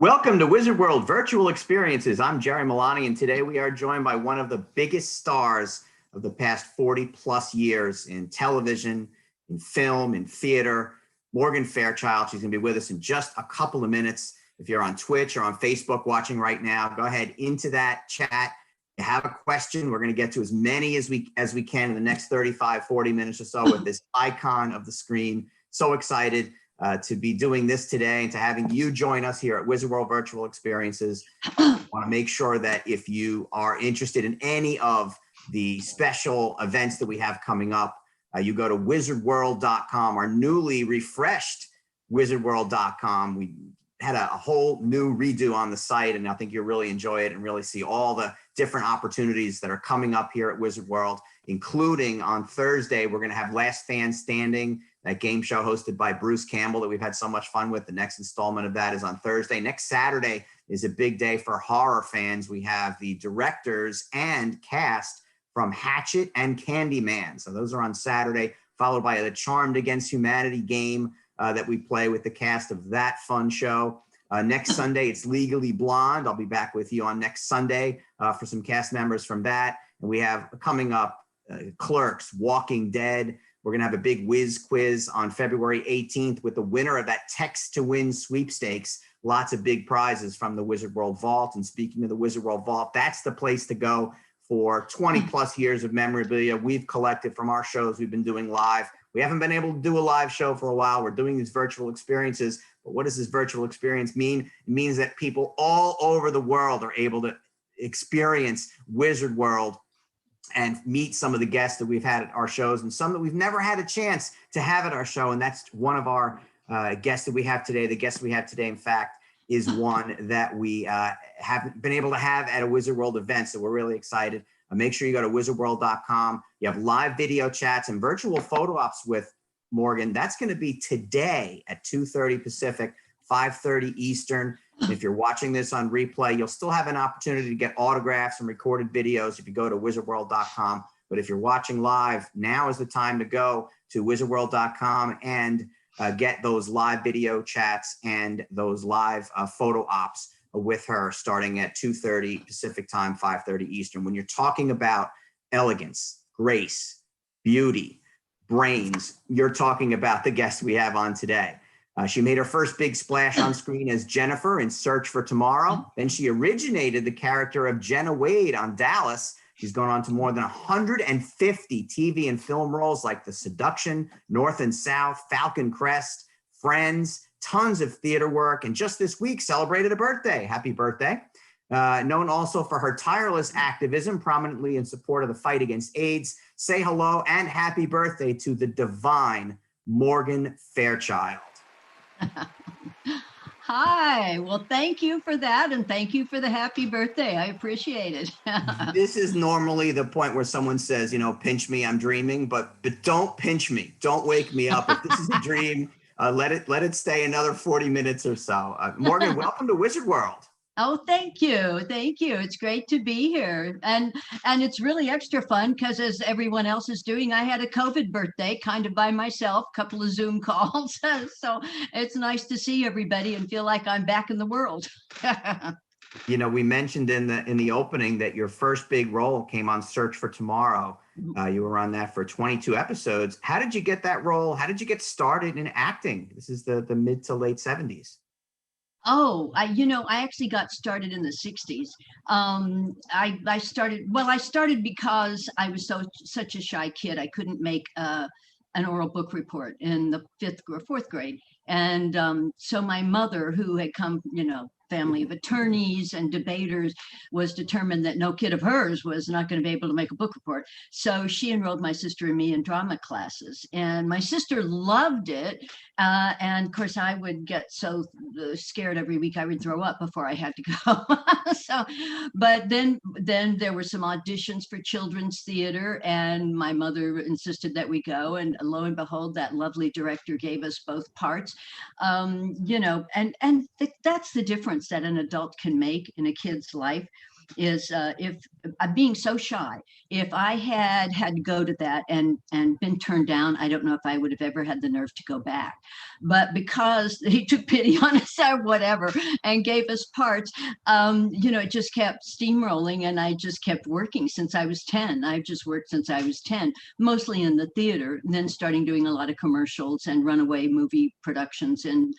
Welcome to Wizard World Virtual Experiences. I'm Jerry Milani, and today we are joined by one of the biggest stars of the past 40 plus years in television, in film, in theater, Morgan Fairchild. She's gonna be with us in just a couple of minutes. If you're on Twitch or on Facebook watching right now, go ahead into that chat. If you have a question, we're gonna get to as many as we can in the next 35, 40 minutes or so with this icon of the screen. So excited to be doing this today and to having you join us here at Wizard World Virtual Experiences. I want to make sure that if you are interested in any of the special events that we have coming up, you go to wizardworld.com, our newly refreshed wizardworld.com. We had a whole new redo on the site, and I think you'll really enjoy it and really see all the different opportunities that are coming up here at Wizard World, including on Thursday, we're going to have Last Fan Standing, that game show hosted by Bruce Campbell that we've had so much fun with. The next installment of that is on Thursday. Next Saturday is a big day for horror fans. We have the directors and cast from Hatchet and Candyman. So those are on Saturday, followed by the Charmed Against Humanity game that we play with the cast of that fun show. Next Sunday, it's Legally Blonde. I'll be back with you on next Sunday for some cast members from that. And we have coming up Clerks, Walking Dead. We're going to have a big whiz quiz on February 18th with the winner of that text to win sweepstakes. Lots of big prizes from the Wizard World Vault. And speaking of the Wizard World Vault, that's the place to go for 20 plus years of memorabilia we've collected from our shows we've been doing live. We haven't been able to do a live show for a while. We're doing these virtual experiences. But what does this virtual experience mean? It means that people all over the world are able to experience Wizard World and meet some of the guests that we've had at our shows and some that we've never had a chance to have at our show. And that's one of our guests that we have today. The guest we have today, in fact, is one that we haven't been able to have at a Wizard World event. So we're really excited. Make sure you go to wizardworld.com. You have live video chats and virtual photo ops with Morgan. That's going to be today at 2:30 Pacific, 5:30 Eastern. And if you're watching this on replay, you'll still have an opportunity to get autographs and recorded videos if you go to wizardworld.com. But if you're watching live, now is the time to go to wizardworld.com and get those live video chats and those live photo ops with her starting at 2:30 Pacific time, 5:30 Eastern. When you're talking about elegance, grace, beauty, brains, you're talking about the guest we have on today. She made her first big splash on screen as Jennifer in Search for Tomorrow. Then she originated the character of Jenna Wade on Dallas. She's gone on to more than 150 TV and film roles like The Seduction, North and South, Falcon, Crest, Friends, tons of theater work, and just this week celebrated a birthday. Happy birthday. Known also for her tireless activism, prominently in support of the fight against AIDS. Say hello and happy birthday to the divine Morgan Fairchild. Hi, well, thank you for that. And thank you for the happy birthday. I appreciate it. This is normally the point where someone says, you know, pinch me, I'm dreaming, but don't pinch me. Don't wake me up. If this is a dream, let it stay another 40 minutes or so. Morgan, welcome to Wizard World. Oh, thank you. Thank you. It's great to be here. And it's really extra fun because as everyone else is doing, I had a COVID birthday kind of by myself, couple of Zoom calls. So it's nice to see everybody and feel like I'm back in the world. You know, we mentioned in the opening that your first big role came on Search for Tomorrow. You were on that for 22 episodes. How did you get that role? How did you get started in acting? This is the mid to late 70s. Oh, I actually got started in the 60s. I started because I was such a shy kid. I couldn't make an oral book report in the 5th or 4th grade. And so my mother, who had come, family of attorneys and debaters, was determined that no kid of hers was not going to be able to make a book report. So she enrolled my sister and me in drama classes, and my sister loved it. And of course, I would get so scared every week I would throw up before I had to go. But then there were some auditions for children's theater, and my mother insisted that we go. And lo and behold, that lovely director gave us both parts. And that's the difference that an adult can make in a kid's life. is if being so shy, if I had to go to that and been turned down, I don't know if I would have ever had the nerve to go back. But because he took pity on us or whatever and gave us parts, it just kept steamrolling, and I just kept working since I was 10. I've just worked since I was 10, mostly in the theater, and then starting doing a lot of commercials and runaway movie productions in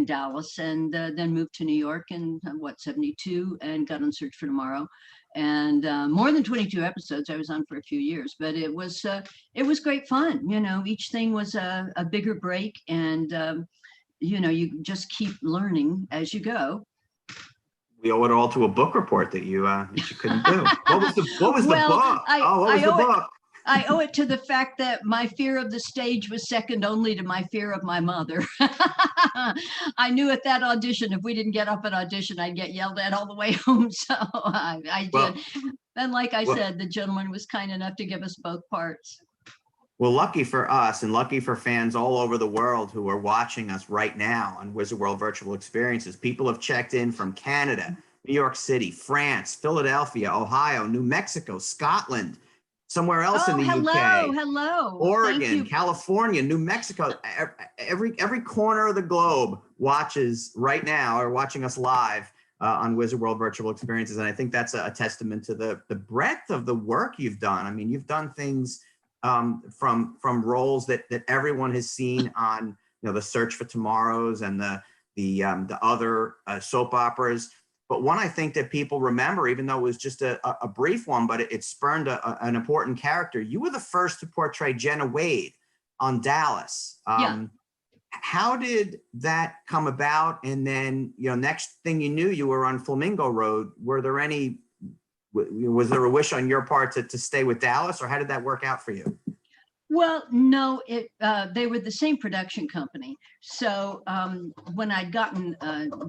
Dallas, and then moved to New York in 72, and got on Search for Tomorrow, and more than 22 episodes I was on for a few years. But it was great fun. Each thing was a bigger break, and you just keep learning as you go. We owe it all to a book report that you couldn't do. What was the book? What was the book? I owe it to the fact that my fear of the stage was second only to my fear of my mother. I knew at that audition, if we didn't get up at audition, I'd get yelled at all the way home. So I did. And like I said, the gentleman was kind enough to give us both parts. Well, lucky for us and lucky for fans all over the world who are watching us right now on Wizard World Virtual Experiences. People have checked in from Canada, New York City, France, Philadelphia, Ohio, New Mexico, Scotland, somewhere else in the UK. Hello. Oregon, California, New Mexico. Every corner of the globe watches right now or watching us live on Wizard World Virtual Experiences. And I think that's a testament to the breadth of the work you've done. I mean, you've done things from roles that everyone has seen on the Search for Tomorrows and the other soap operas. But one I think that people remember, even though it was just a brief one, but it spurned an important character. You were the first to portray Jenna Wade on Dallas. How did that come about? And then, next thing you knew, you were on Flamingo Road. Was there a wish on your part to stay with Dallas, or how did that work out for you? Well, no, they were the same production company. So when I'd gotten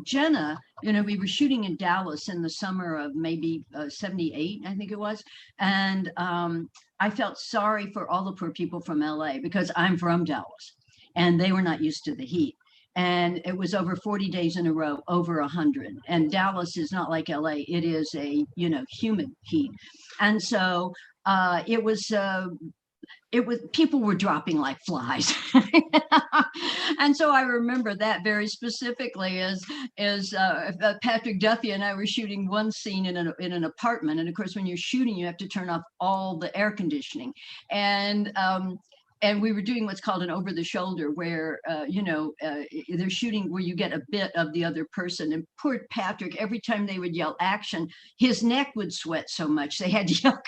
Jenna, we were shooting in Dallas in the summer of maybe 78, I think it was. And I felt sorry for all the poor people from LA, because I'm from Dallas and they were not used to the heat. And it was over 40 days in a row, over 100. And Dallas is not like LA. It is a, humid heat. And so it was people were dropping like flies. And so I remember that very specifically as Patrick Duffy and I were shooting one scene in an apartment. And of course, when you're shooting, you have to turn off all the air conditioning. And we were doing what's called an over the shoulder, where, they're shooting where you get a bit of the other person. And poor Patrick, every time they would yell action, his neck would sweat so much they had to yell.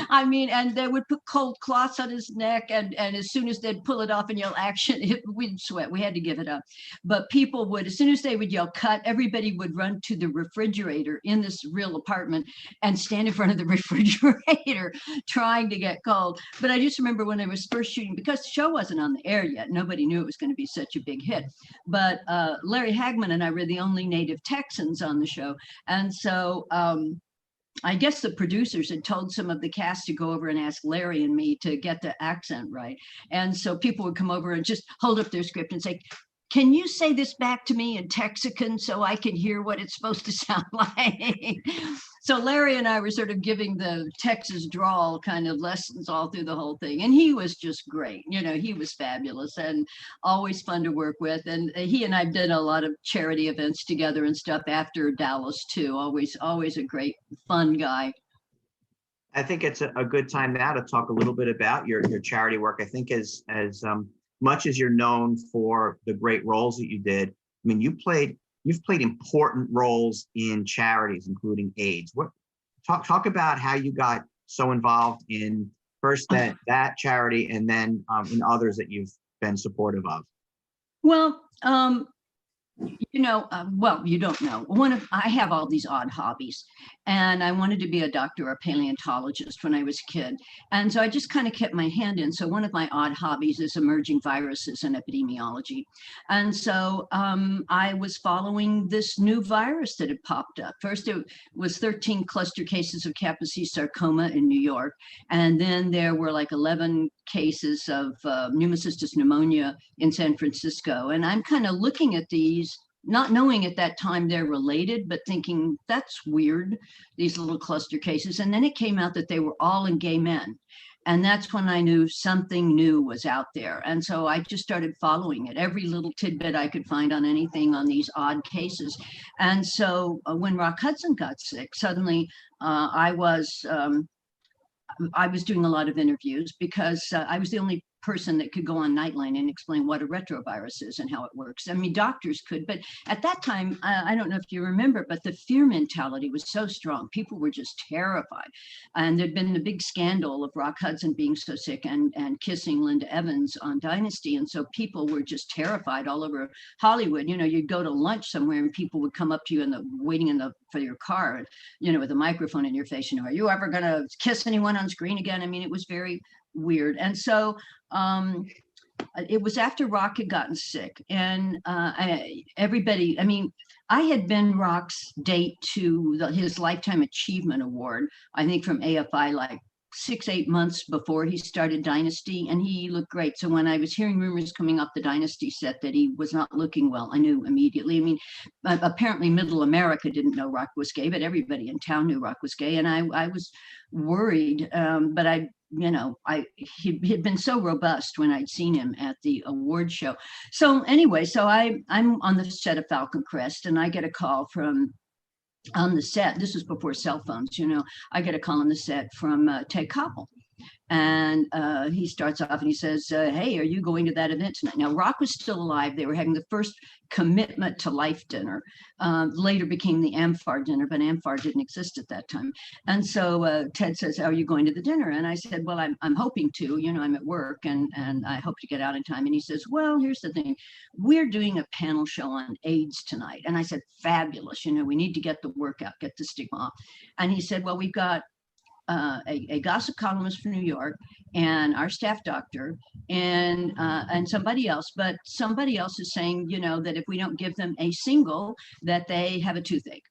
I mean, and they would put cold cloths on his neck. And as soon as they'd pull it off and yell action, we'd sweat. We had to give it up. But people would, as soon as they would yell cut, everybody would run to the refrigerator in this real apartment and stand in front of the refrigerator trying to get cold. But I just remember when I was first shooting, because the show wasn't on the air yet, nobody knew it was going to be such a big hit. But Larry Hagman and I were the only native Texans on the show. And so I guess the producers had told some of the cast to go over and ask Larry and me to get the accent right. And so people would come over and just hold up their script and say, "Can you say this back to me in Texican so I can hear what it's supposed to sound like?" So Larry and I were sort of giving the Texas drawl kind of lessons all through the whole thing. And he was just great. He was fabulous and always fun to work with. And he and I did a lot of charity events together and stuff after Dallas too. Always a great, fun guy. I think it's a good time now to talk a little bit about your charity work. I think as much as you're known for the great roles that you did, I mean, you've played important roles in charities, including AIDS. Talk about how you got so involved in first that charity and then in others that you've been supportive of. Well, you don't know. I have all these odd hobbies, and I wanted to be a doctor or a paleontologist when I was a kid. And so I just kind of kept my hand in. So one of my odd hobbies is emerging viruses and epidemiology. And so I was following this new virus that had popped up. First, it was 13 cluster cases of Kaposi sarcoma in New York. And then there were like 11 cases of pneumocystis pneumonia in San Francisco. And I'm kind of looking at these not knowing at that time they're related, but thinking that's weird, these little cluster cases. And then it came out that they were all in gay men. And that's when I knew something new was out there. And so I just started following it, every little tidbit I could find on anything on these odd cases. And so when Rock Hudson got sick, suddenly I was doing a lot of interviews because I was the only person that could go on Nightline and explain what a retrovirus is and how it works. I mean, doctors could, but at that time, I don't know if you remember, but the fear mentality was so strong. People were just terrified. And there'd been the big scandal of Rock Hudson being so sick and kissing Linda Evans on Dynasty. And so people were just terrified all over Hollywood. You know, you'd go to lunch somewhere and people would come up to you waiting for your car, you know, with a microphone in your face, you know, are you ever going to kiss anyone on screen again? I mean, it was very weird. And so it was after Rock had gotten sick, and everybody, I mean, I had been Rock's date to his Lifetime Achievement Award, I think from AFI, like 6-8 months before he started Dynasty, and he looked great. So when I was hearing rumors coming off the Dynasty set that he was not looking well, I knew immediately. I mean, apparently Middle America didn't know Rock was gay, but everybody in town knew Rock was gay, and I was worried, but he'd been so robust when I'd seen him at the award show. So anyway, so I'm on the set of Falcon Crest, and I get a call from on the set. This was before cell phones, you know. I get a call on the set from Ted Koppel. And he starts off and he says, hey, are you going to that event tonight? Now, Rock was still alive. They were having the first commitment to life dinner. Later became the Amphar dinner, but Amphar didn't exist at that time. And so Ted says, are you going to the dinner? And I said, well, I'm hoping to, you know, I'm at work and I hope to get out in time. And he says, well, here's the thing. We're doing a panel show on AIDS tonight. And I said, fabulous. You know, we need to get the work out, get the stigma off. And he said, well, we've got a gossip columnist from New York and our staff doctor and somebody else, but somebody else is saying, you know, that if we don't give them a single, that they have a toothache.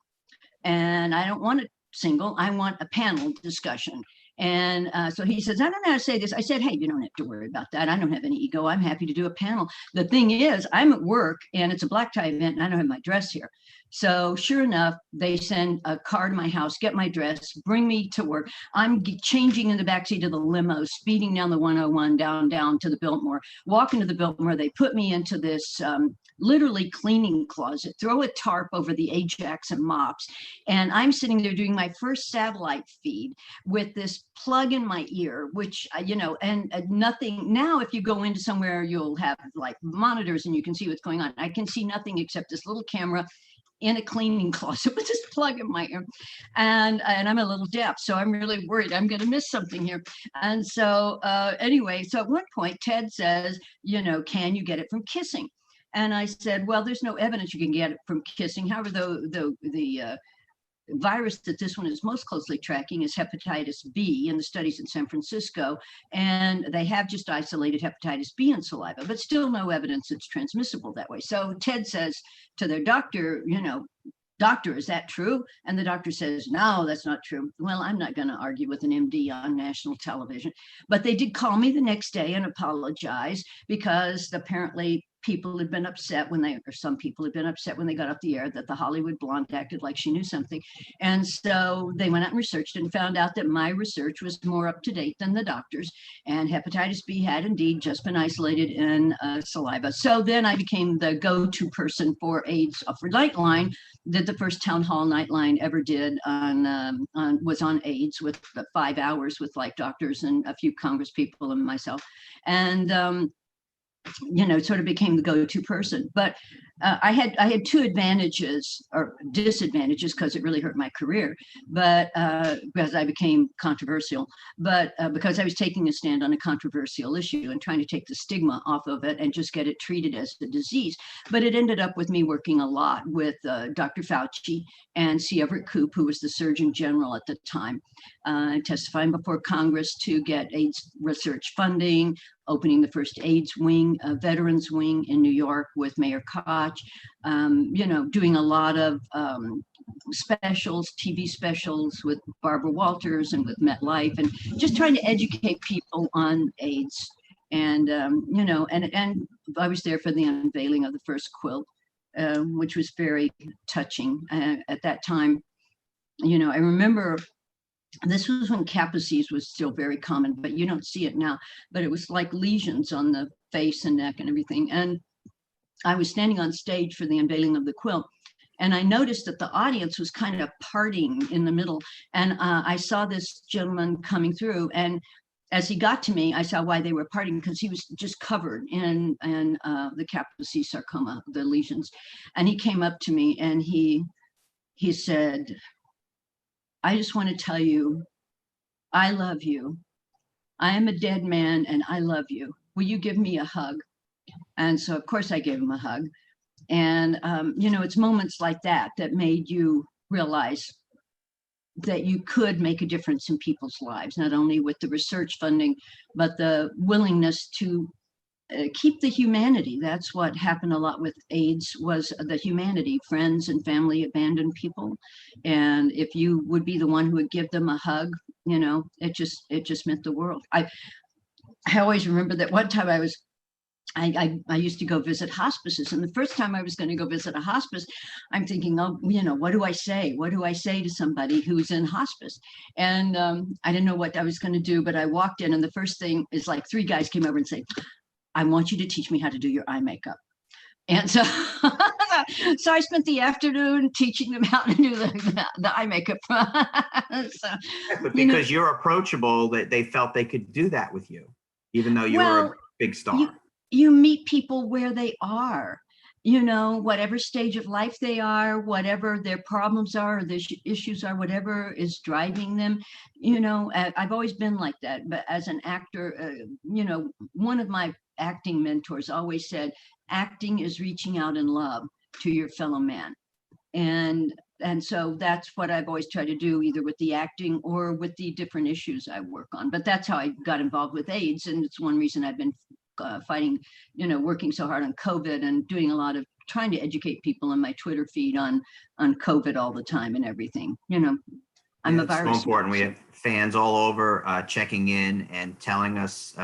And I don't want a single, I want a panel discussion. And so he says, I don't know how to say this. I said, hey, you don't have to worry about that. I don't have any ego. I'm happy to do a panel. The thing is, I'm at work and it's a black tie event and I don't have my dress here. So sure enough, they send a car to my house, get my dress, bring me to work. I'm changing in the backseat of the limo, speeding down the 101, down to the Biltmore, walking to the Biltmore. They put me into this literally cleaning closet, throw a tarp over the Ajax and mops. And I'm sitting there doing my first satellite feed with this plug in my ear, which, you know, and nothing. Now, if you go into somewhere, you'll have like monitors and you can see what's going on. I can see nothing except this little camera in a cleaning closet with this plug in my ear. And I'm a little deaf, so I'm really worried I'm going to miss something here. And so anyway, so at one point, Ted says, you know, can you get it from kissing? And I said, well, there's no evidence you can get it from kissing. However, the virus that this one is most closely tracking is hepatitis B in the studies in San Francisco. And they have just isolated hepatitis B in saliva, but still no evidence it's transmissible that way. So Ted says to their doctor, you know, doctor, is that true? And the doctor says, no, that's not true. Well, I'm not going to argue with an MD on national television, but they did call me the next day and apologize because apparently people had been upset some people had been upset when they got off the air that the Hollywood blonde acted like she knew something. And so they went out and researched and found out that my research was more up to date than the doctor's, and hepatitis B had indeed just been isolated in saliva. So then I became the go-to person for AIDS for Nightline. Did the first town hall Nightline ever did was on AIDS with 5 hours with like doctors and a few Congress people and myself. And you know, sort of became the go-to person. But I had two advantages or disadvantages because it really hurt my career, but because I became controversial, but because I was taking a stand on a controversial issue and trying to take the stigma off of it and just get it treated as a disease. But it ended up with me working a lot with Dr. Fauci and C. Everett Koop, who was the Surgeon General at the time, testifying before Congress to get AIDS research funding, opening the first AIDS wing, veterans wing in New York with Mayor Koch, you know, doing a lot of specials, TV specials with Barbara Walters and with MetLife, and just trying to educate people on AIDS. And, you know, and I was there for the unveiling of the first quilt which was very touching at that time. I remember this was when Kaposi's was still very common, but you don't see it now. But it was like lesions on the face and neck and everything. And I was standing on stage for the unveiling of the quilt. And I noticed that the audience was kind of parting in the middle. And I saw this gentleman coming through. And as he got to me, I saw why they were parting, because he was just covered in the Kaposi sarcoma, the lesions. And he came up to me and he said, "I just want to tell you, I love you. I am a dead man and I love you. Will you give me a hug?" And so, of course, I gave him a hug. And, it's moments like that that made you realize that you could make a difference in people's lives, not only with the research funding, but the willingness to keep the humanity. That's what happened a lot with AIDS, was the humanity. Friends and family abandoned people. And if you would be the one who would give them a hug, it just meant the world. I always remember that one time I used to go visit hospices, and the first time I was going to go visit a hospice, I'm thinking, oh, what do I say? What do I say to somebody who's in hospice? And I didn't know what I was going to do, but I walked in, and the first thing is like 3 guys came over and said, "I want you to teach me how to do your eye makeup." And so, so I spent the afternoon teaching them how to do the eye makeup. So, but because you're approachable, that they felt they could do that with you, even though you were a big star. You meet people where they are, whatever stage of life they are, whatever their problems are, or their issues are, whatever is driving them. I've always been like that. But as an actor, one of my acting mentors always said, acting is reaching out in love to your fellow man. And so that's what I've always tried to do, either with the acting or with the different issues I work on. But that's how I got involved with AIDS. And it's one reason I've been fighting, working so hard on COVID and doing a lot of trying to educate people on my Twitter feed on COVID all the time and everything. I'm a virus. It's so important. We have fans all over checking in and telling us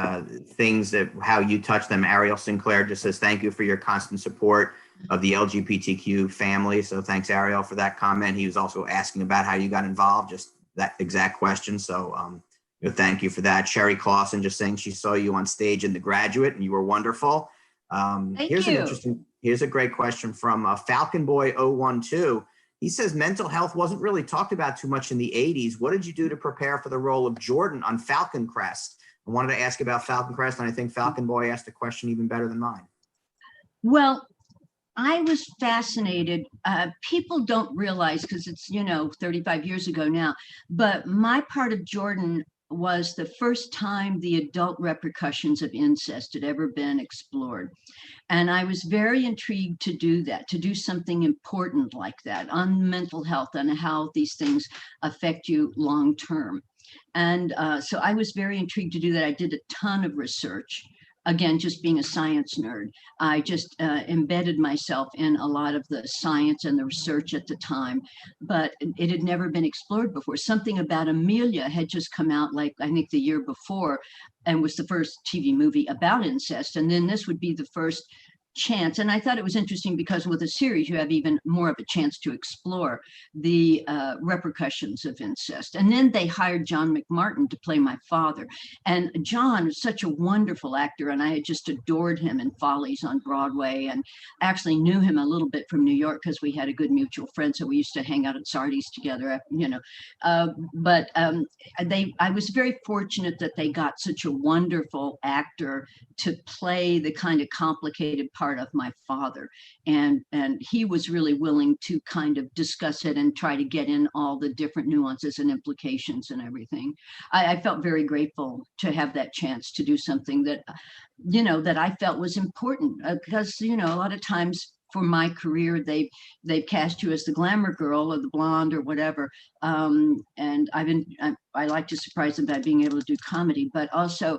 things that how you touch them. Ariel Sinclair just says, "Thank you for your constant support of the LGBTQ family." So thanks, Ariel, for that comment. He was also asking about how you got involved, just that exact question. So thank you for that. Sherry Clausen just saying she saw you on stage in The Graduate and you were wonderful. Thank you. Here's a great question from Falcon Boy 012. He says mental health wasn't really talked about too much in the 80s. What did you do to prepare for the role of Jordan on Falcon Crest? I wanted to ask about Falcon Crest, and I think Falcon Boy asked a question even better than mine. Well, I was fascinated. People don't realize, because it's, 35 years ago now, but my part of Jordan was the first time the adult repercussions of incest had ever been explored. And I was very intrigued to do that, to do something important like that on mental health and how these things affect you long term. And so I was very intrigued to do that. I did a ton of research. Again, just being a science nerd, I just embedded myself in a lot of the science and the research at the time, but it had never been explored before. Something about Amelia had just come out, like I think the year before, and was the first TV movie about incest. And then this would be the first chance. And I thought it was interesting because with a series, you have even more of a chance to explore the repercussions of incest. And then they hired John McMartin to play my father. And John was such a wonderful actor, and I had just adored him in Follies on Broadway, and actually knew him a little bit from New York because we had a good mutual friend. So we used to hang out at Sardi's together, I was very fortunate that they got such a wonderful actor to play the kind of complicated part of my father, and he was really willing to kind of discuss it and try to get in all the different nuances and implications and everything. I felt very grateful to have that chance to do something that that I felt was important, because a lot of times for my career they've cast you as the glamour girl or the blonde or whatever, and I like to surprise them by being able to do comedy, but also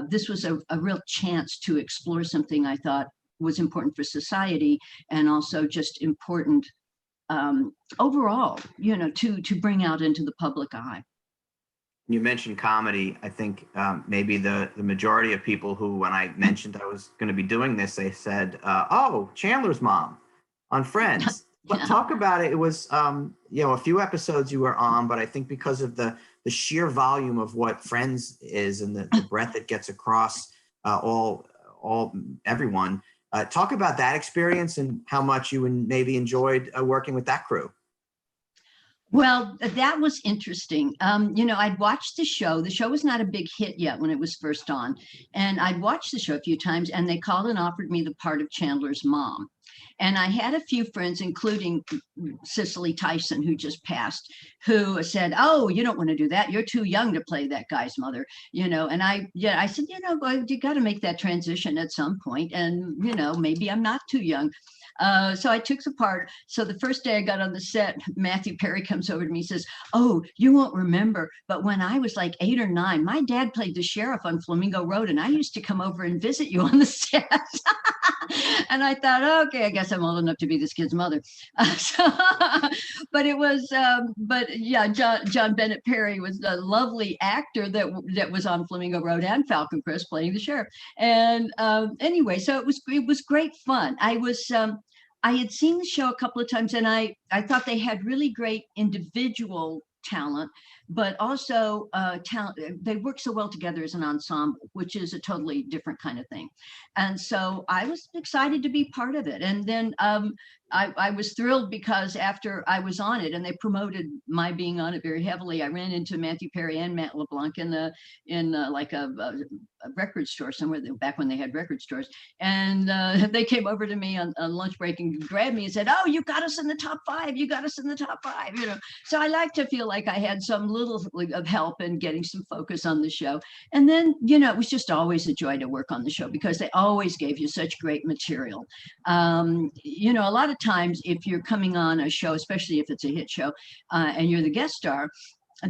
this was a real chance to explore something I thought was important for society, and also just important overall, to bring out into the public eye. You mentioned comedy. I think maybe the majority of people who, when I mentioned I was going to be doing this, they said, "Oh, Chandler's mom." on Friends. But Yeah. talk about it. It was, a few episodes you were on, but I think because of the sheer volume of what Friends is and the breadth it gets across everyone. Talk about that experience and how much you maybe enjoyed working with that crew. Well, that was interesting. I'd watched the show. The show was not a big hit yet when it was first on. And I'd watched the show a few times, and they called and offered me the part of Chandler's mom. And I had a few friends, including Cicely Tyson, who just passed, who said, "Oh, you don't want to do that. You're too young to play that guy's mother." And I said, you got to make that transition at some point, and maybe I'm not too young. So I took the part. So the first day I got on the set, Matthew Perry comes over to me and says, "Oh, you won't remember, but when I was like 8 or 9, my dad played the sheriff on Flamingo Road, and I used to come over and visit you on the set." And I thought, okay, I guess I'm old enough to be this kid's mother. But it was, yeah, John Bennett Perry was a lovely actor that was on Flamingo Road and Falcon, Crest playing the sheriff. And anyway, so it was great fun. I had seen the show a couple of times, and I thought they had really great individual talent, but also talent. They work so well together as an ensemble, which is a totally different kind of thing. And so I was excited to be part of it. And then I was thrilled because after I was on it and they promoted my being on it very heavily, I ran into Matthew Perry and Matt LeBlanc in like a record store somewhere back when they had record stores. And they came over to me on lunch break and grabbed me and said, "Oh, you got us in the top 5. You got us in the top 5." So I like to feel like I had some little of help in getting some focus on the show. And then, it was just always a joy to work on the show because they always gave you such great material. A lot of times if you're coming on a show, especially if it's a hit show, and you're the guest star,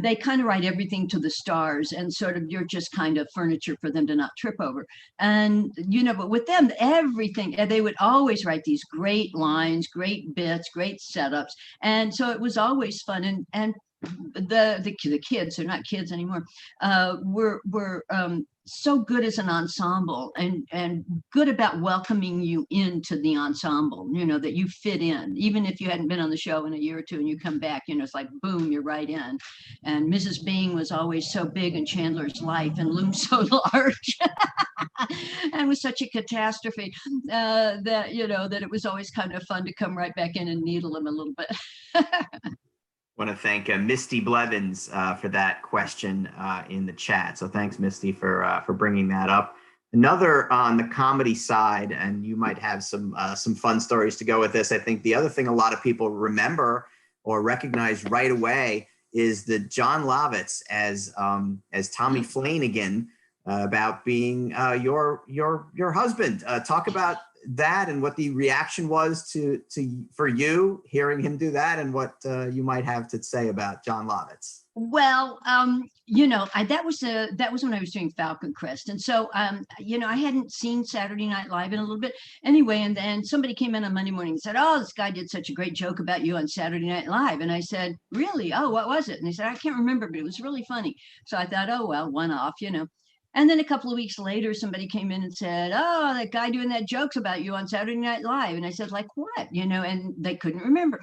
they kind of write everything to the stars and sort of you're just kind of furniture for them to not trip over. And, but with them, everything, they would always write these great lines, great bits, great setups. And so it was always fun. And the kids, they're not kids anymore, were so good as an ensemble and good about welcoming you into the ensemble, that you fit in, even if you hadn't been on the show in a year or two and you come back, it's like, boom, you're right in. And Mrs. Bing was always so big in Chandler's life and loomed so large and was such a catastrophe that, that it was always kind of fun to come right back in and needle him a little bit. I want to thank Misty Blevins for that question in the chat. So thanks, Misty, for bringing that up. Another on the comedy side, and you might have some fun stories to go with this. I think the other thing a lot of people remember or recognize right away is the John Lovitz as Tommy Flanagan about being your husband. Talk about that and what the reaction was for you hearing him do that, and what you might have to say about John Lovitz. Well, that was when I was doing Falcon Crest, and so I hadn't seen Saturday Night Live in a little bit anyway. And then somebody came in on Monday morning and said, "Oh, this guy did such a great joke about you on Saturday Night Live." And I said, "Really? Oh, what was it?" And they said, "I can't remember, but it was really funny." So I thought, oh well, one off, And then a couple of weeks later, somebody came in and said, "Oh, that guy doing that jokes about you on Saturday Night Live." And I said, "Like what?" And they couldn't remember.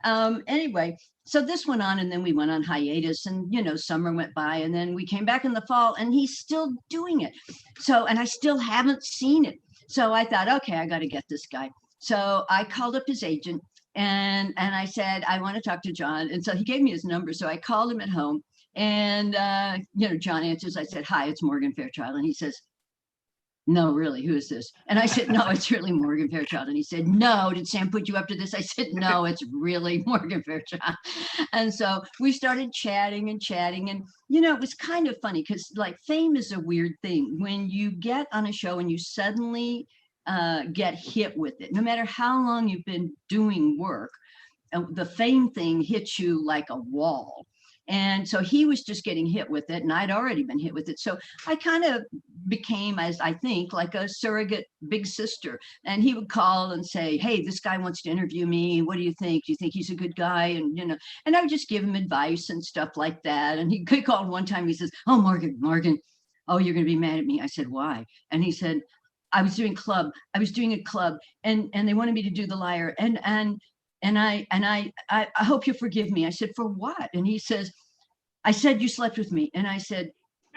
Anyway, so this went on, and then we went on hiatus, and, summer went by, and then we came back in the fall, and he's still doing it. So, and I still haven't seen it. So I thought, okay, I got to get this guy. So I called up his agent and I said, "I want to talk to John." And so he gave me his number. So I called him at home. And, John answers. I said, "Hi, it's Morgan Fairchild." And he says, "No, really, who is this?" And I said, "No, it's really Morgan Fairchild." And he said, "No, did Sam put you up to this?" I said, "No, it's really Morgan Fairchild." And so we started chatting. And, it was kind of funny because like fame is a weird thing. When you get on a show and you suddenly get hit with it, no matter how long you've been doing work, the fame thing hits you like a wall. And so he was just getting hit with it, and I'd already been hit with it. So I kind of became, as I think, like a surrogate big sister. And he would call and say, "Hey, this guy wants to interview me. What do you think? Do you think he's a good guy?" And, and I would just give him advice and stuff like that. And he called one time, he says, "Oh, Morgan, oh, you're going to be mad at me." I said, "Why?" And he said, I was doing a club, and they wanted me to do the liar. And I hope you forgive me. I said, for what? And he says, I said, you slept with me. And I said,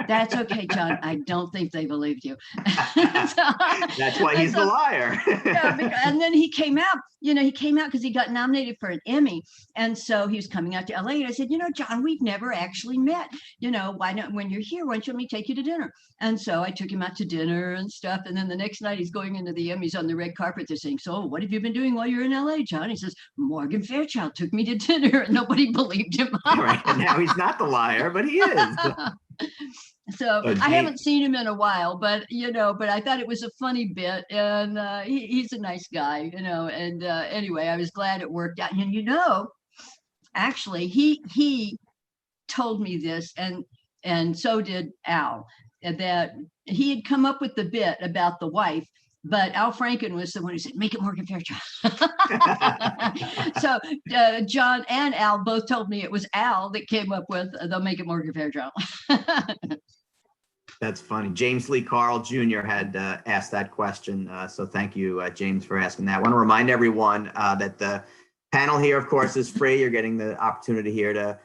that's okay, John. I don't think they believed you. That's why he's the liar. Yeah, and then he came out, because he got nominated for an Emmy. And so he was coming out to LA. And I said, John, we've never actually met. Why not, when you're here, why don't you let me take you to dinner? And so I took him out to dinner and stuff. And then the next night he's going into the Emmys on the red carpet. They're saying, so what have you been doing while you're in LA, John? He says, Morgan Fairchild took me to dinner, and nobody believed him. Right. And now he's not the liar, but he is. So I haven't seen him in a while, but I thought it was a funny bit, and he's a nice guy, and anyway, I was glad it worked out. And actually he told me this, and so did Al, that he had come up with the bit about the wife, but Al Franken was the one who said, make it Morgan Fairchild. So John and Al both told me it was Al that came up with, they'll make it Morgan Fairchild. That's funny. James Lee Carl Jr. had asked that question. So thank you, James, for asking that. I want to remind everyone that the panel here, of course, is free. You're getting the opportunity here to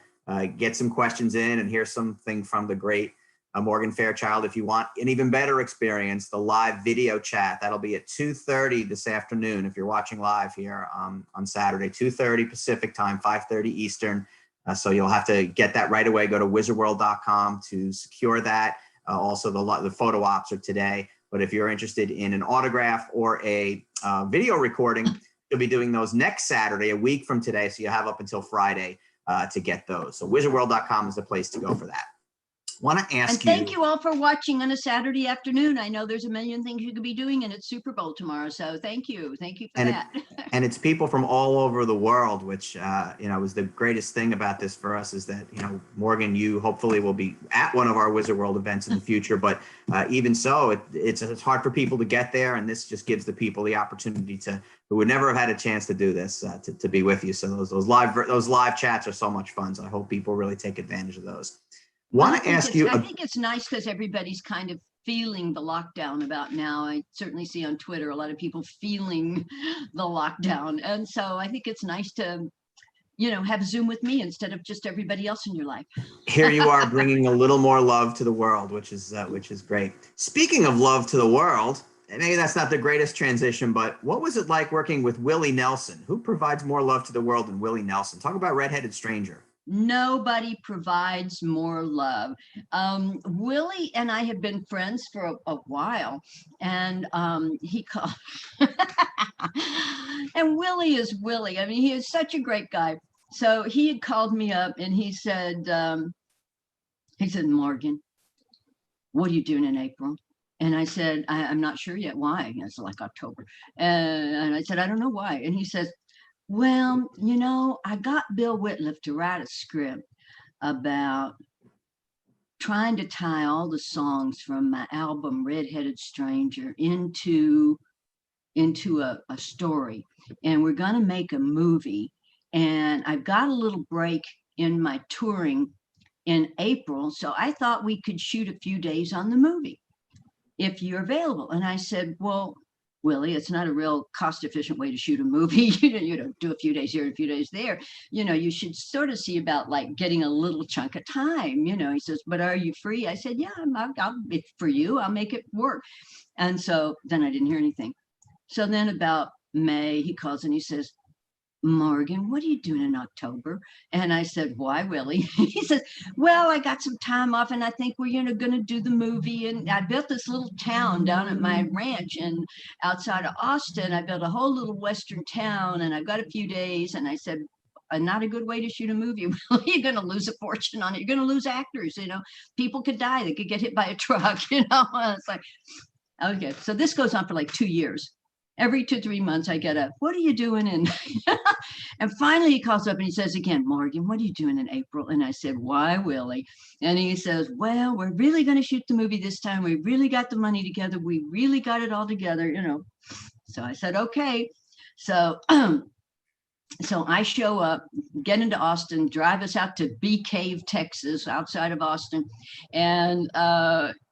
get some questions in and hear something from the great Morgan Fairchild. If you want an even better experience, the live video chat, that'll be at 2:30 this afternoon. If you're watching live here on Saturday, 2:30 Pacific time, 5:30 Eastern. So you'll have to get that right away. Go to wizardworld.com to secure that. Also, the photo ops are today. But if you're interested in an autograph or a video recording, you'll be doing those next Saturday, a week from today. So you have up until Friday to get those. So wizardworld.com is the place to go for that. Want to ask you. And thank you all for watching on a Saturday afternoon. I know there's a million things you could be doing, and it's Super Bowl tomorrow. So thank you for that. And it's people from all over the world, which was the greatest thing about this for us, is that Morgan, you hopefully will be at one of our Wizard World events in the future. But even so, it's hard for people to get there, and this just gives the people the opportunity who would never have had a chance to do this to be with you. So those live chats are so much fun. So I hope people really take advantage of those. I think it's nice because everybody's kind of feeling the lockdown about now. I certainly see on Twitter a lot of people feeling the lockdown. And so I think it's nice to, have Zoom with me instead of just everybody else in your life. Here you are bringing a little more love to the world, which is great. Speaking of love to the world, maybe that's not the greatest transition, but what was it like working with Willie Nelson? Who provides more love to the world than Willie Nelson? Talk about redheaded stranger. Nobody provides more love. Willie and I have been friends for a while, and he called. And Willie is Willie. I mean, he is such a great guy. So he had called me up, and he said, Morgan, what are you doing in April? And I said, I'm not sure yet. Why? It's like October. And I said, I don't know why. And he says, well, I got Bill Whitliff to write a script about trying to tie all the songs from my album Redheaded Stranger into a story. And we're going to make a movie. And I've got a little break in my touring in April. So I thought we could shoot a few days on the movie if you're available. And I said, well, Willie, it's not a real cost-efficient way to shoot a movie. Do a few days here, a few days there. You should sort of see about like getting a little chunk of time. He says, but are you free? I said, yeah, for you, I'll make it work. And so then I didn't hear anything. So then about May, he calls and he says, Morgan, what are you doing in October? And I said, why, Willie? He says, well, I got some time off and I think we're going to do the movie. And I built this little town down at my ranch and outside of Austin. I built a whole little Western town and I've got a few days. And I said, not a good way to shoot a movie. You're going to lose a fortune on it. You're going to lose actors. People could die. They could get hit by a truck. It's like, okay. So this goes on for like 2 years. Every 2-3 months, I get what are you doing? And finally he calls up and he says again, Morgan, what are you doing in April? And I said, why, Willie? And he says, well, we're really going to shoot the movie this time. We really got the money together. We really got it all together, So I said, okay. So So I show up, get into Austin, drive us out to Bee Cave, Texas, outside of Austin. And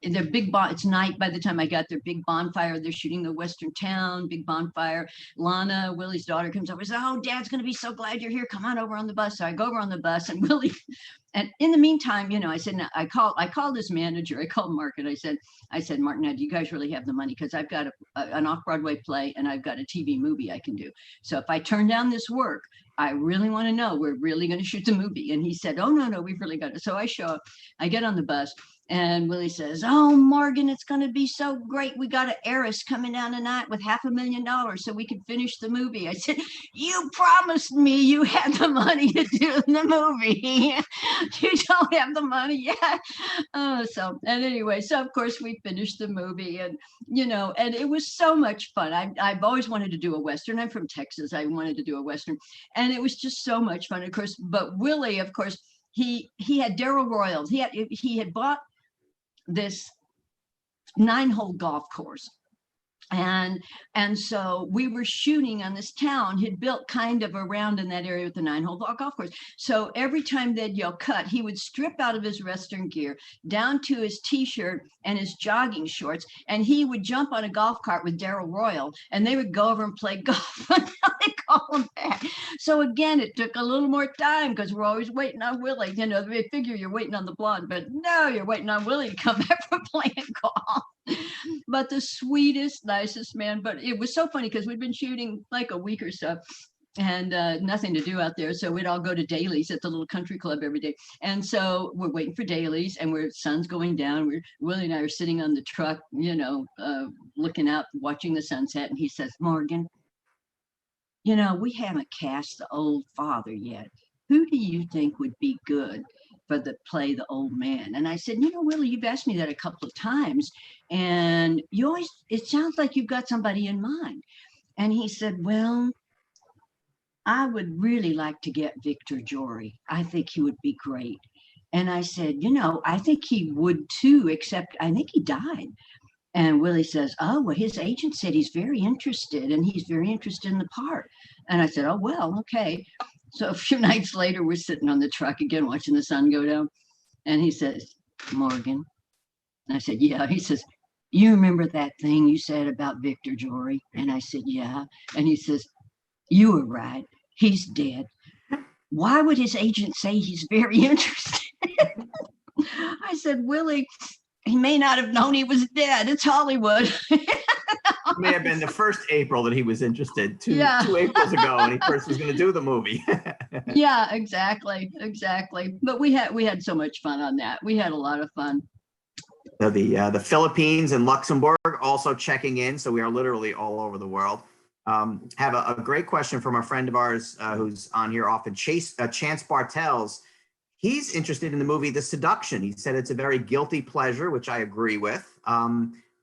their big it's night by the time I got there, big bonfire. They're shooting the Western town, big bonfire. Lana, Willie's daughter, comes over and says, "Oh, Dad's going to be so glad you're here. Come on over on the bus." So I go over on the bus, and Willie, and in the meantime, I said, I called this manager, I called Mark, and I said, "Mark, now do you guys really have the money? Because I've got an off-Broadway play and I've got a TV movie I can do. So if I turn down this work, I really want to know we're really going to shoot the movie." And he said, "Oh, no, we've really got it." So I show up, I get on the bus, and Willie says, "Oh, Morgan, it's going to be so great. We got an heiress coming down tonight with $500,000 so we could finish the movie." I said, "You promised me you had the money to do the movie. You don't have the money yet." And anyway, so of course we finished the movie, and and it was so much fun. I've always wanted to do a Western. I'm from Texas. I wanted to do a Western, and it was just so much fun. Of course, but Willie, of course, he had Darrell Royals. He had bought this 9-hole golf course. And so we were shooting on this town he'd built kind of around in that area with the 9-hole golf course. So every time they'd yell cut, he would strip out of his Western gear down to his t-shirt and his jogging shorts, and he would jump on a golf cart with Darrell Royal, and they would go over and play golf until they call him back. So again, it took a little more time because we're always waiting on Willie. They figure you're waiting on the blonde, but no, you're waiting on Willie to come back from playing golf. But the sweetest, nicest man. But it was so funny because we'd been shooting like a week or so, and nothing to do out there. So we'd all go to dailies at the little country club every day. And so we're waiting for dailies, and sun's going down. Willie and I are sitting on the truck, looking out, watching the sunset. And he says, "Morgan, we haven't cast the old father yet. Who do you think would be good for play the old man?" And I said, "Willie, you've asked me that a couple of times, and it sounds like you've got somebody in mind." And he said, "Well, I would really like to get Victor Jory. I think he would be great." And I said, "I think he would too, except I think he died." And Willie says, "Oh, well, his agent said he's very interested, and he's very interested in the part." And I said, "Oh, well, okay." So a few nights later, we're sitting on the truck again, watching the sun go down. And he says, "Morgan." And I said, "Yeah." He says, "You remember that thing you said about Victor Jory?" And I said, "Yeah." And he says, "You were right. He's dead. Why would his agent say he's very interested?" I said, "Willie, he may not have known he was dead. It's Hollywood." It may have been the first April that he was interested, two Aprils ago, and he first was going to do the movie. Yeah, exactly. But we had so much fun on that. We had a lot of fun. So the Philippines and Luxembourg also checking in. So we are literally all over the world. Have a great question from a friend of ours who's on here often, Chance Bartels. He's interested in the movie The Seduction. He said it's a very guilty pleasure, which I agree with.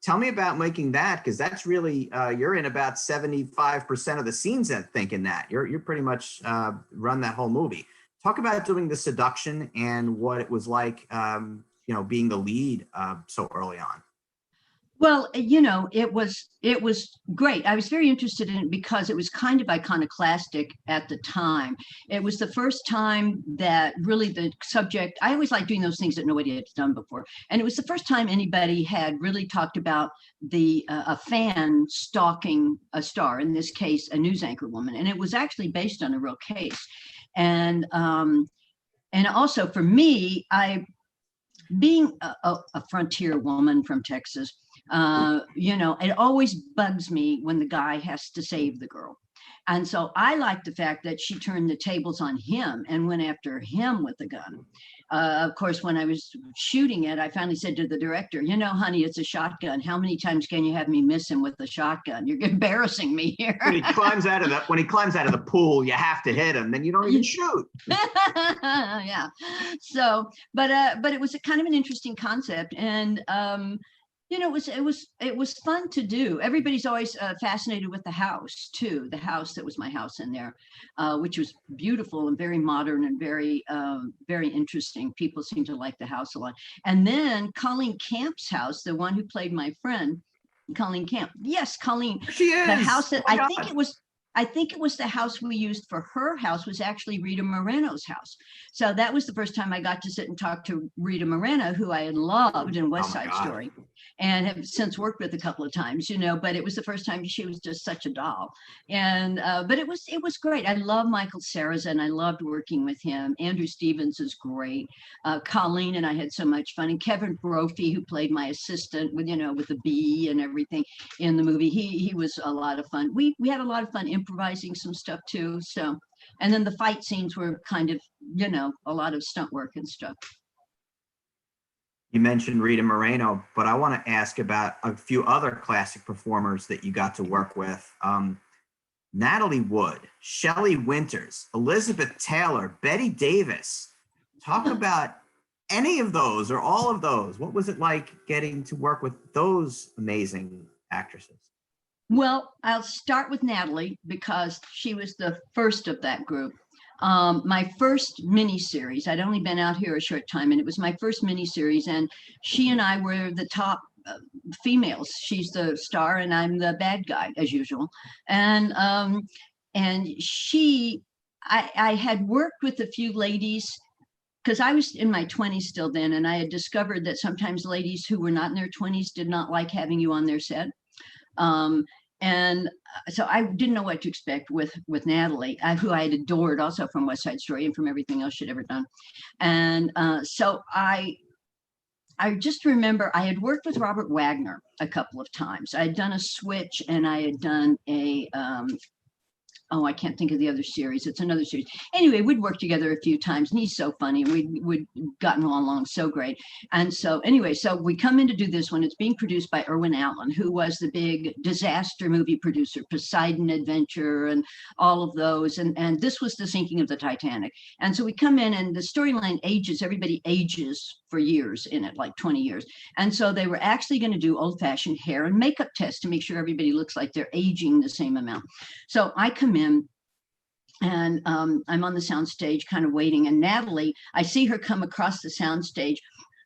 Tell me about making that, because that's really, you're in about 75% of the scenes, I think, in that. You're pretty much run that whole movie. Talk about doing The Seduction and what it was like, being the lead so early on. Well, it was great. I was very interested in it because it was kind of iconoclastic at the time. It was the first time that really the subject, I always like doing those things that nobody had done before. And it was the first time anybody had really talked about a fan stalking a star, in this case, a news anchor woman. And it was actually based on a real case. And also for me, being a frontier woman from Texas, it always bugs me when the guy has to save the girl. And so I like the fact that she turned the tables on him and went after him with the gun. Of course, when I was shooting it, I finally said to the director, "Honey, it's a shotgun. How many times can you have me miss him with a shotgun? You're embarrassing me here." When he climbs out of the pool, you have to hit him. Then you don't even shoot. Yeah. So, but it was a kind of an interesting concept, and it was fun to do. Everybody's always fascinated with the house too. The house that was my house in there, which was beautiful and very modern and very very interesting. People seem to like the house a lot. And then Colleen Camp's house, the one who played my friend, Colleen Camp. Yes, Colleen. She is. The house that I think it was I think it was the house we used for her house was actually Rita Moreno's house. So that was the first time I got to sit and talk to Rita Moreno, who I had loved in West Oh my Side God. Story and have since worked with a couple of times, you know, but it was the first time she was just such a doll. And but it was great. I love Michael Sarrazin. I loved working with him. Andrew Stevens is great. Colleen and I had so much fun. And Kevin Brophy, who played my assistant with, you know, with the bee and everything in the movie, he was a lot of fun. We had a lot of fun improvising some stuff too. So, and then the fight scenes were kind of, you know, a lot of stunt work and stuff. You mentioned Rita Moreno, but I want to ask about a few other classic performers that you got to work with. Natalie Wood, Shelley Winters, Elizabeth Taylor, Betty Davis. Talk about any of those or all of those. What was it like getting to work with those amazing actresses? Well, I'll start with Natalie because she was the first of that group. My first miniseries, I'd only been out here a short time, and it was my first miniseries, and she and I were the top females. She's the star, and I'm the bad guy, as usual. And I had worked with a few ladies because I was in my 20s still then, and I had discovered that sometimes ladies who were not in their 20s did not like having you on their set. And so I didn't know what to expect with Natalie, who I had adored also from West Side Story and from everything else she'd ever done. And so I just remember I had worked with Robert Wagner a couple of times. I had done a switch, and I had done a oh, I can't think of the other series. It's another series. Anyway, we'd worked together a few times, and he's so funny. We'd gotten along so great. And so anyway, so we come in to do this one. It's being produced by Irwin Allen, who was the big disaster movie producer, Poseidon Adventure, and all of those. And this was the sinking of the Titanic. And so we come in, and the storyline ages. Everybody ages for years in it, like 20 years. And so they were actually going to do old-fashioned hair and makeup tests to make sure everybody looks like they're aging the same amount. So I come in, and I'm on the soundstage kind of waiting, and Natalie, I see her come across the soundstage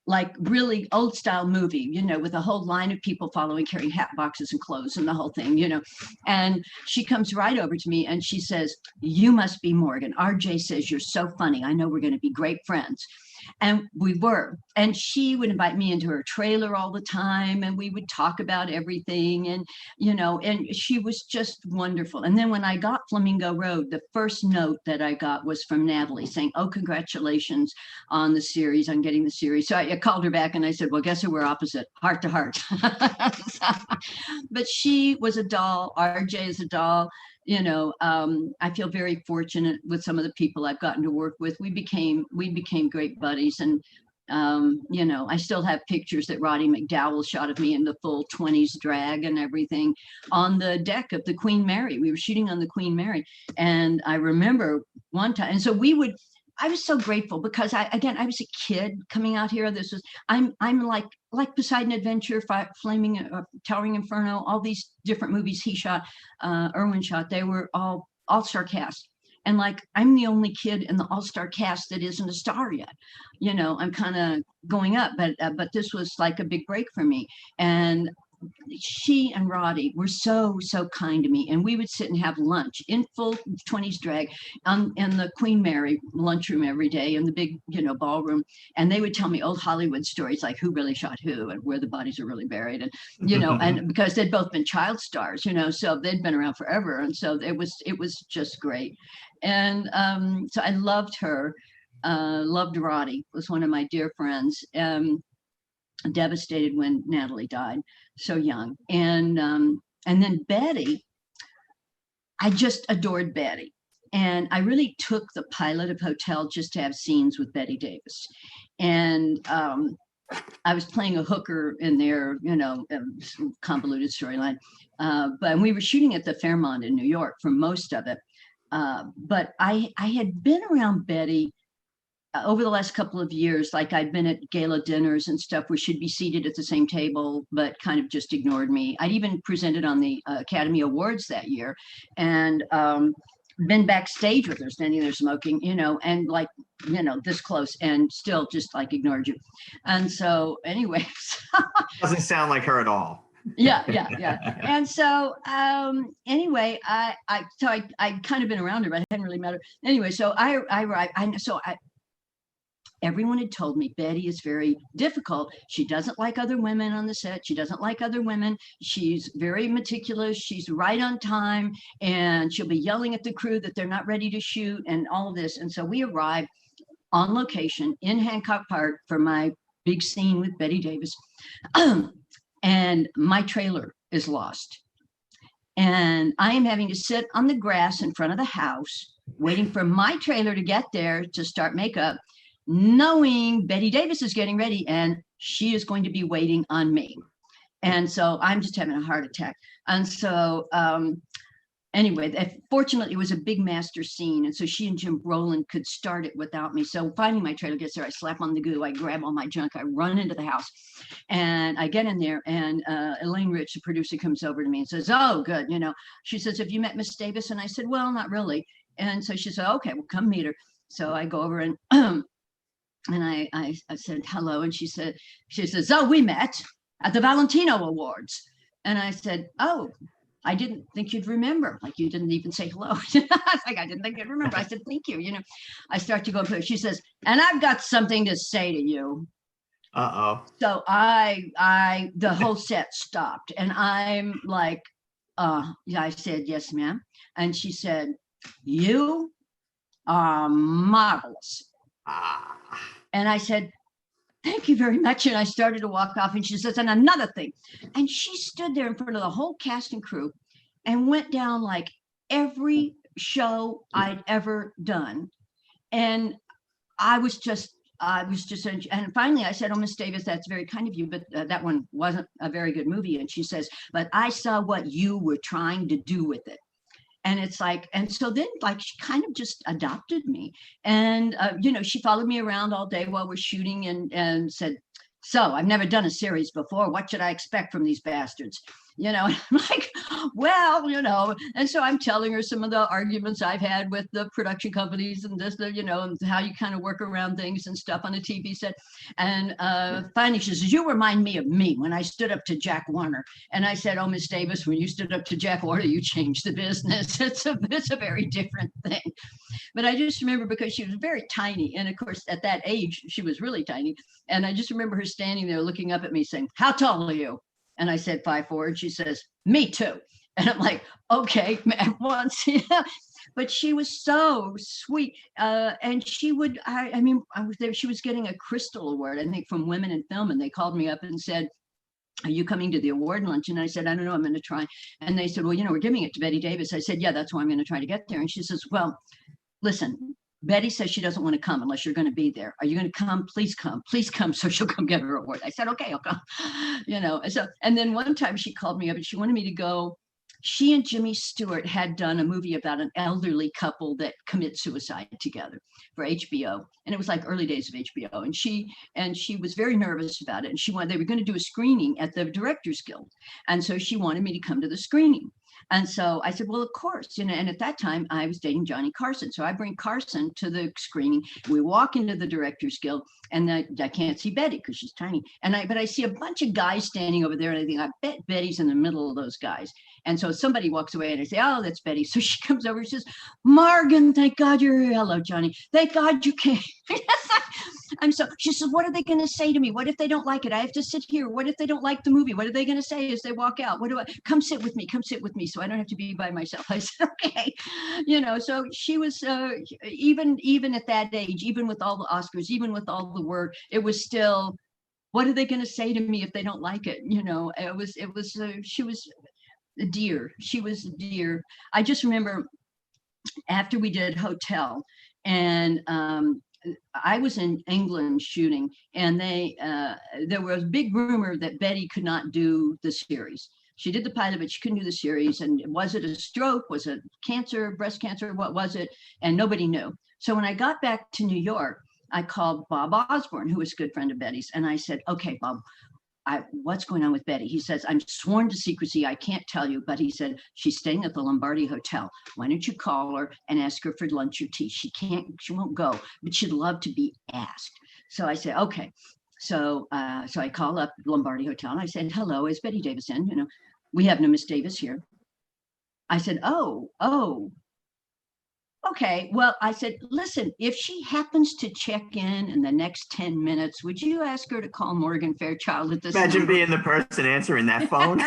like really old style movie, you know, with a whole line of people following, carrying hat boxes and clothes and the whole thing, you know. And she comes right over to me and she says, "You must be Morgan. RJ says you're so funny. I know we're going to be great friends." And we were. And she would invite me into her trailer all the time, and we would talk about everything. And, you know, and she was just wonderful. And then when I got Flamingo Road, the first note that I got was from Natalie saying, "Oh, congratulations on the series, on getting the series." So I called her back and I said, "Well, guess who we're opposite? Heart to heart." But she was a doll. RJ is a doll. You know, I feel very fortunate with some of the people I've gotten to work with. We became great buddies, and you know, I still have pictures that Roddy McDowell shot of me in the full 20s drag and everything on the deck of the Queen Mary. We were shooting on the Queen Mary, and I remember one time, and so I was so grateful because I was a kid coming out here. This was I'm like Poseidon Adventure, Flaming Towering Inferno, all these different movies he shot, Irwin shot. They were all-star cast, and like I'm the only kid in the all-star cast that isn't a star yet. You know, I'm kind of going up, but this was like a big break for me. And she and Roddy were so kind to me, and we would sit and have lunch in full 20s drag in the Queen Mary lunchroom every day in the big, you know, ballroom, and they would tell me old Hollywood stories like who really shot who and where the bodies are really buried, and you know, and because they'd both been child stars, you know, so they'd been around forever, and so it was just great. And so I loved her. Loved Roddy, was one of my dear friends. Devastated when Natalie died so young. And then Betty, I just adored Betty. And I really took the pilot of Hotel just to have scenes with Betty Davis. And I was playing a hooker in there, you know, convoluted storyline. But we were shooting at the Fairmont in New York for most of it. But I had been around Betty over the last couple of years. Like I'd been at gala dinners and stuff where she'd be seated at the same table, but kind of just ignored me. I'd even presented on the Academy Awards that year, and been backstage with her, standing there smoking, you know, and like, you know, this close, and still just like ignored you. And so anyway. Doesn't sound like her at all. Yeah. And so anyway, I kind of been around her, but it hadn't really met her. Anyway, so I arrived. Everyone had told me Betty is very difficult. She doesn't like other women on the set. She doesn't like other women. She's very meticulous. She's right on time, and she'll be yelling at the crew that they're not ready to shoot and all of this. And so we arrived on location in Hancock Park for my big scene with Betty Davis. And my trailer is lost. And I am having to sit on the grass in front of the house, waiting for my trailer to get there to start makeup, knowing Betty Davis is getting ready and she is going to be waiting on me. And so I'm just having a heart attack. And so anyway, fortunately, it was a big master scene. And so she and Jim Brolin could start it without me. So finally, my trailer gets there. I slap on the goo. I grab all my junk. I run into the house. And I get in there. And Elaine Rich, the producer, comes over to me and says, oh, good. You know, she says, have you met Miss Davis? And I said, well, not really. And so she said, okay, well, come meet her. So I go over and I said, hello. And she says, oh, we met at the Valentino Awards. And I said, oh, I didn't think you'd remember. Like, you didn't even say hello. I was like, I didn't think you'd remember. I said, thank you. You know, I start to go through. She says, and I've got something to say to you. Uh-oh. So the whole set stopped. And I'm like, I said, yes, ma'am. And she said, you are marvelous. And I said, thank you very much. And I started to walk off, and she says, and another thing. And she stood there in front of the whole cast and crew and went down like every show I'd ever done. And I was just, and finally I said, oh, Miss Davis, that's very kind of you, but that one wasn't a very good movie. And she says, but I saw what you were trying to do with it. And it's like, and so then like she kind of just adopted me. And, you know, she followed me around all day while we're shooting and said, so I've never done a series before. What should I expect from these bastards? You know, I'm like, well, you know, and so I'm telling her some of the arguments I've had with the production companies and this, you know, and how you kind of work around things and stuff on a TV set. And finally she says, you remind me of me when I stood up to Jack Warner. And I said, oh, Miss Davis, when you stood up to Jack Warner, you changed the business. It's a very different thing. But I just remember because she was very tiny. And of course, at that age, she was really tiny. And I just remember her standing there looking up at me saying, how tall are you? And I said 5'4", and she says, me too. And I'm like, okay, at once. But she was so sweet. And she would, I mean, I was there, she was getting a Crystal Award, I think, from Women in Film. And they called me up and said, are you coming to the award luncheon? And I said, I don't know, I'm going to try. And they said, well, you know, we're giving it to Betty Davis. I said, yeah, that's why I'm going to try to get there. And she says, well, listen, Betty says she doesn't want to come unless you're going to be there. Are you going to come? Please come. Please come. So she'll come get her award. I said, okay, I'll come. You know, so, and then one time she called me up and she wanted me to go. She and Jimmy Stewart had done a movie about an elderly couple that commit suicide together for HBO. And it was like early days of HBO. And she was very nervous about it. And they were going to do a screening at the Directors Guild. And so she wanted me to come to the screening. And so I said, well, of course, you know, and at that time I was dating Johnny Carson. So I bring Carson to the screening. We walk into the Directors Guild and I can't see Betty because she's tiny. But I see a bunch of guys standing over there and I think, I bet Betty's in the middle of those guys. And so somebody walks away and I say, oh, that's Betty. So she comes over and says, Morgan, thank God you're here. Hello, Johnny. Thank God you came. She says, what are they going to say to me? What if they don't like it? I have to sit here. What if they don't like the movie? What are they going to say as they walk out? Come sit with me. Come sit with me. So I don't have to be by myself. I said, okay. You know, so she was, even at that age, even with all the Oscars, even with all the work, it was still, what are they going to say to me if they don't like it? You know, she was a dear. She was a dear. I just remember after we did Hotel and, I was in England shooting, and there was a big rumor that Betty could not do the series. She did the pilot, but she couldn't do the series. And was it a stroke? Was it cancer, breast cancer? What was it? And nobody knew. So when I got back to New York, I called Bob Osborne, who was a good friend of Betty's. And I said, okay, Bob, what's going on with Betty? He says, I'm sworn to secrecy. I can't tell you, but he said, she's staying at the Lombardi Hotel. Why don't you call her and ask her for lunch or tea? She won't go, but she'd love to be asked. So I said, okay. So I call up Lombardi Hotel and I said, hello, is Betty Davis in? We have no Miss Davis here. I said, oh, okay. Well, I said, listen, if she happens to check in the next 10 minutes, would you ask her to call Morgan Fairchild at this Imagine number? being the person answering that phone.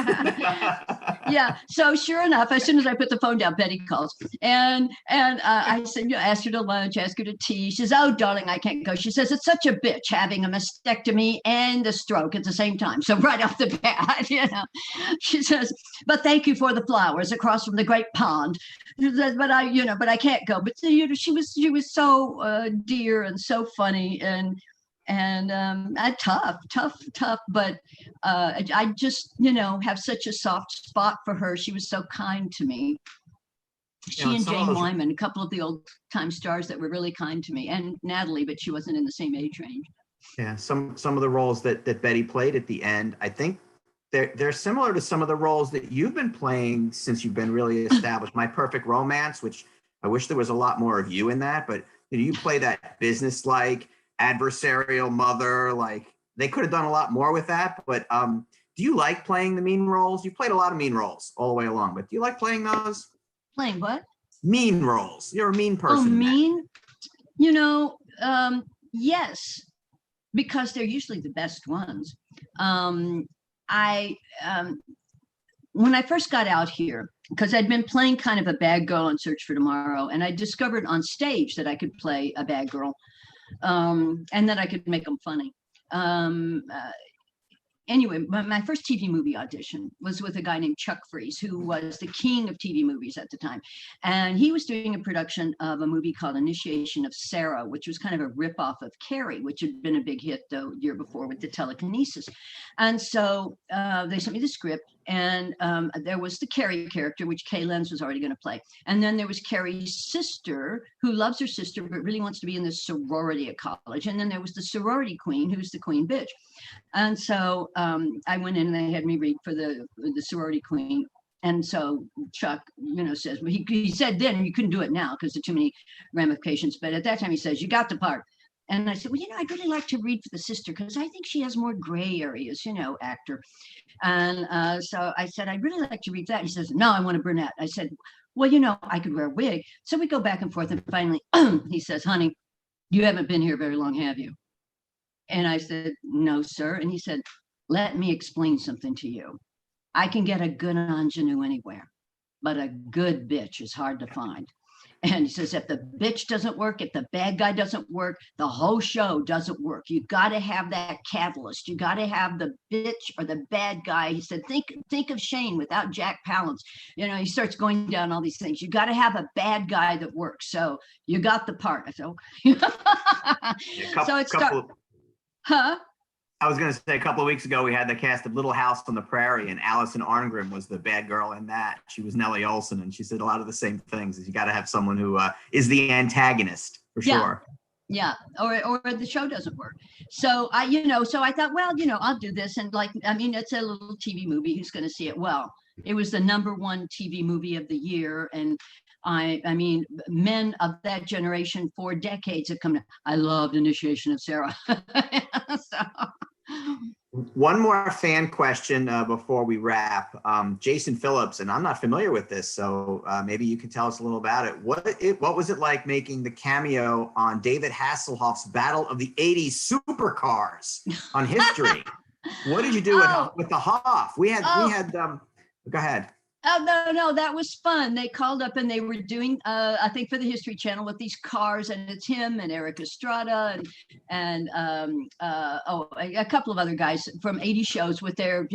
Yeah. So sure enough, as soon as I put the phone down, Betty calls, and I said, ask her to lunch, ask her to tea. She says, oh, darling, I can't go. She says, it's such a bitch having a mastectomy and a stroke at the same time. So right off the bat, she says, but thank you for the flowers across from the great pond. She says, but I can't go. But she was so dear and so funny and tough, but I just have such a soft spot for her. She was so kind to me. She and Jane Wyman, a couple of the old time stars that were really kind to me, and Natalie, but she wasn't in the same age range. Yeah, some of the roles that Betty played at the end, I think they're similar to some of the roles that you've been playing since you've been really established. My Perfect Romance, which I wish there was a lot more of you in that, but you play that business-like, adversarial mother. Like, they could have done a lot more with that. But do you like playing the mean roles? You played a lot of mean roles all the way along, but do you like playing those? Playing what? Mean roles. You're a mean person. Oh, mean? Yes, because they're usually the best ones. When I first got out here, because I'd been playing kind of a bad girl on Search for Tomorrow, and I discovered on stage that I could play a bad girl, and that I could make them funny. Anyway, my first TV movie audition was with a guy named Chuck Freeze, who was the king of TV movies at the time. And he was doing a production of a movie called Initiation of Sarah, which was kind of a ripoff of Carrie, which had been a big hit the year before with the telekinesis. And so they sent me the script, and there was the Carrie character, which Kay Lenz was already going to play. And then there was Carrie's sister, who loves her sister, but really wants to be in this sorority at college. And then there was the sorority queen, who's the queen bitch. And so I went in and they had me read for the sorority queen. And so Chuck, says, well, he said then, you couldn't do it now because there are too many ramifications. But at that time he says, you got the part. And I said, well, I'd really like to read for the sister because I think she has more gray areas, actor. And so I said, I'd really like to read that. He says, no, I want a brunette. I said, well, I could wear a wig. So we go back and forth. And finally, he says, honey, you haven't been here very long, have you? And I said, no, sir. And he said, let me explain something to you. I can get a good ingenue anywhere, but a good bitch is hard to find. And he says, if the bitch doesn't work, if the bad guy doesn't work, the whole show doesn't work. You got to have that catalyst. You got to have the bitch or the bad guy. He said, think of Shane without Jack Palance. He starts going down all these things. You got to have a bad guy that works. So you got the part. I said, okay. So it started. Huh? I was going to say, a couple of weeks ago, we had the cast of Little House on the Prairie, and Allison Arngrim was the bad girl in that. She was Nellie Olson, and she said a lot of the same things. Is you got to have someone who is the antagonist for sure. Yeah, or the show doesn't work. So I thought, well, I'll do this, and it's a little TV movie. Who's going to see it? Well, it was the #1 TV movie of the year, and I mean, men of that generation for decades have come to. I loved Initiation of Sarah. One more fan question before we wrap. Jason Phillips, and I'm not familiar with this, so maybe you can tell us a little about it. What was it like making the cameo on David Hasselhoff's Battle of the 80s Supercars on History? What did you do with the Hoff? We had go ahead. Oh, no, that was fun. They called up and they were doing, I think for the History Channel with these cars, and it's him and Eric Estrada and a couple of other guys from 80 shows with their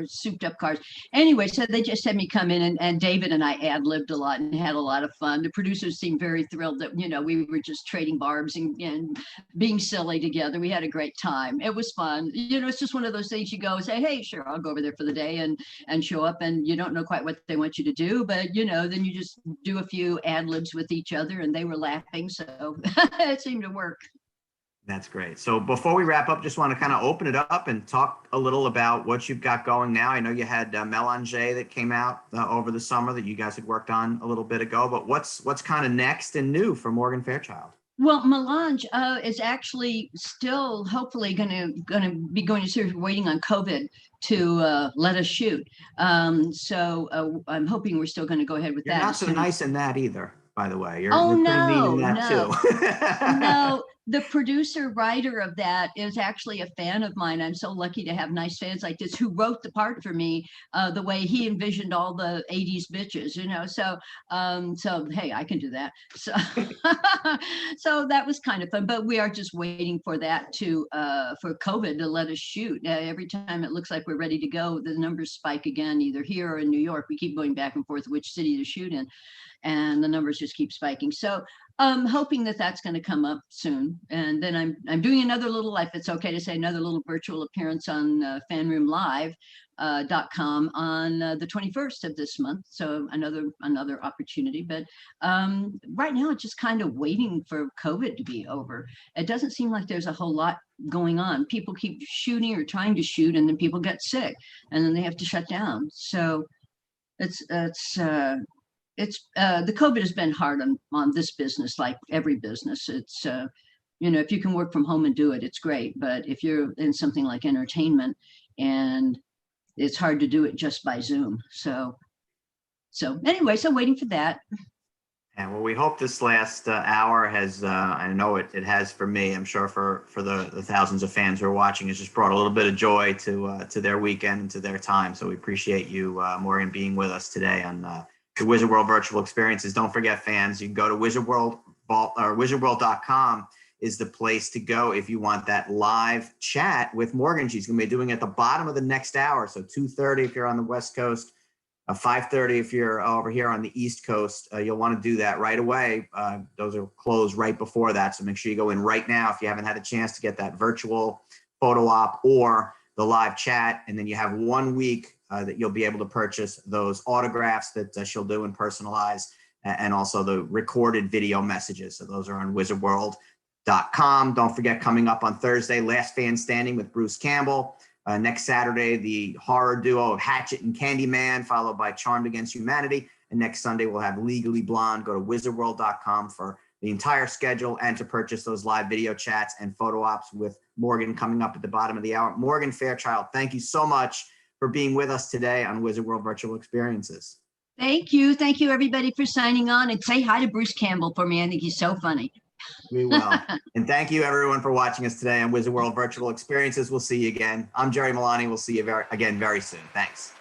souped up cars. Anyway, so they just had me come in and David and I ad-libbed a lot and had a lot of fun. The producers seemed very thrilled that, we were just trading barbs and being silly together. We had a great time. It was fun. It's just one of those things you go say, hey, sure, I'll go over there for the day and show up, and you don't know quite what they want you to do, but then you just do a few ad libs with each other, and they were laughing, so it seemed to work. That's great. So before we wrap up, just want to kind of open it up and talk a little about what you've got going now. I know you had Mélanger that came out over the summer that you guys had worked on a little bit ago, but what's kind of next and new for Morgan Fairchild? Well, Melange is actually still hopefully gonna be going to series. We're waiting on COVID to let us shoot. I'm hoping we're still going to go ahead with You're that not as so soon as. nice in that either, by the way. Oh You're pretty mean in no, that no. too. No, the producer writer of that is actually a fan of mine. I'm so lucky to have nice fans like this who wrote the part for me the way he envisioned all the 80s bitches, you know. So hey, I can do that. So so that was kind of fun, but we are just waiting for that to for COVID to let us shoot. Every time it looks like we're ready to go, the numbers spike again, either here or in New York. We keep going back and forth which city to shoot in, and the numbers just keep spiking. So I'm hoping that that's going to come up soon. And then I'm doing another little, if it's okay to say, another little virtual appearance on fanroomlive.com on the 21st of this month. So another opportunity. But right now, it's just kind of waiting for COVID to be over. It doesn't seem like there's a whole lot going on. People keep shooting or trying to shoot, and then people get sick, and then they have to shut down. So it's the COVID has been hard on this business, like every business. It's if you can work from home and do it, it's great. But if you're in something like entertainment, and it's hard to do it just by Zoom. So anyway, so waiting for that. And well, we hope this last hour has, I know it has for me, I'm sure for the thousands of fans who are watching, has just brought a little bit of joy to their weekend and to their time. So we appreciate you, Morgan, being with us today on the Wizard World virtual experiences. Don't forget, fans, you can go to wizardworld.com is the place to go if you want that live chat with Morgan. She's going to be doing it at the bottom of the next hour. So 2:30 if you're on the West Coast, 5:30 if you're over here on the East Coast. You'll want to do that right away. Those are closed right before that. So make sure you go in right now if you haven't had a chance to get that virtual photo op or the live chat. And then you have 1 week that you'll be able to purchase those autographs that she'll do and personalize, and also the recorded video messages. So those are on wizardworld.com. Don't forget, coming up on Thursday, Last Fan Standing with Bruce Campbell. Next Saturday, the horror duo of Hatchet and Candyman, followed by Charmed Against Humanity. And next Sunday, we'll have Legally Blonde. Go to wizardworld.com for the entire schedule and to purchase those live video chats and photo ops with Morgan coming up at the bottom of the hour. Morgan Fairchild, thank you so much for being with us today on Wizard World Virtual Experiences. Thank you. Thank you, everybody, for signing on. And say hi to Bruce Campbell for me. I think he's so funny. We will. And thank you, everyone, for watching us today on Wizard World Virtual Experiences. We'll see you again. I'm Jerry Milani. We'll see you again very soon. Thanks.